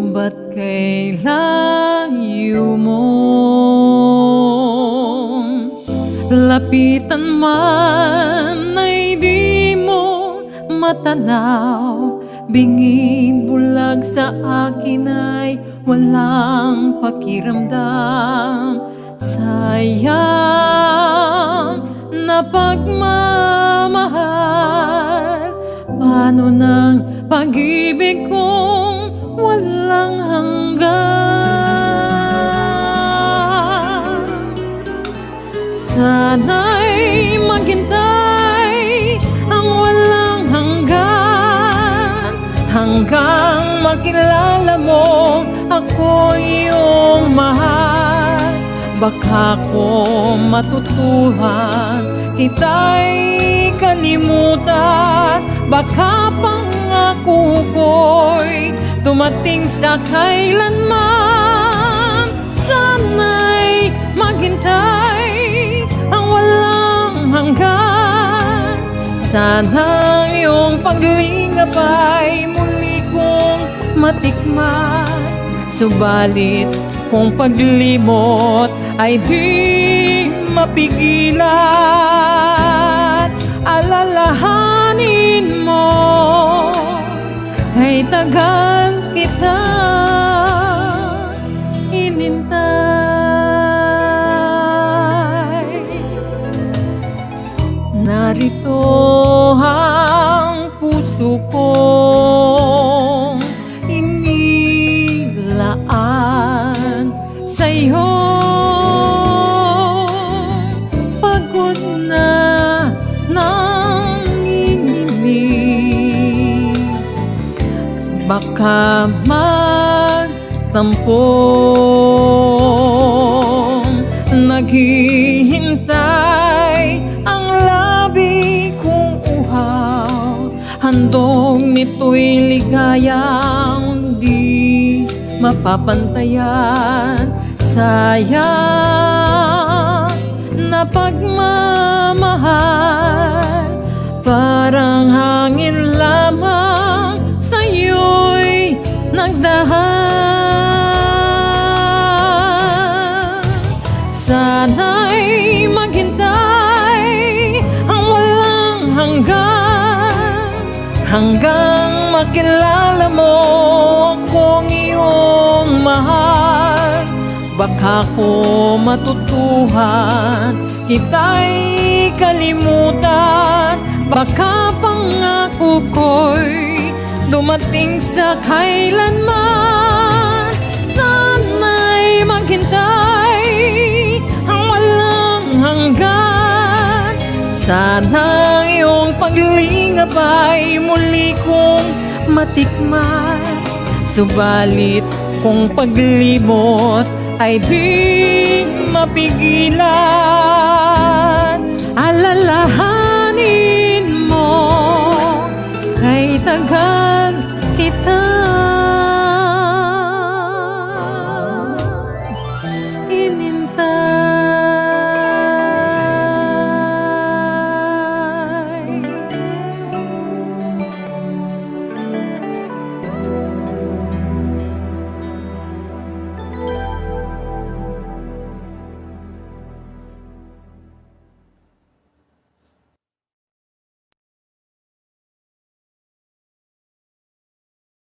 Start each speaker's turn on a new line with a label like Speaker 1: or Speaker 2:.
Speaker 1: Ba't kay layo mo lapitan man ay di mo matanaw? Bingin bulag sa akin ay walang pakiramdam. Sayang na pagmamahal, paano ng pag-ibig kong walang hanggan? Sana'y maghintay ang walang hanggan, hanggang makilala mo ako iyong mahal. Baka ko matutuhan kita'y kalimutan, baka pangako ko'y dumating sa kailanman. Sana'y maghintay ang walang hanggan, sana iyong paglingap ay muli kong matikman. Subalit kung paglimot ay di mapigilan, alalahanin mo ay tagal kita inintay. Narito ang puso kong inilaan sa'yo. Pagod na ng iniling, baka magtampong naghihintay ang labi kong uhaw. Handog nito'y ligayang di mapapantayan. Sayang na pagmamahal, parang hangin lamang sa'yo'y nagdaan. Sana'y maghintay ang walang hanggan, hanggang makilala mo kung iyong mahal. Baka ko matutuhan kita'y kalimutan, baka pangako ko'y dumating sa kailanman. Sana'y maghintay ang walang hanggan, sana iyong paglingap ay muli kong matikman. Subalit kung paglimot ay di mapigilan, alalahanin mo kay tagal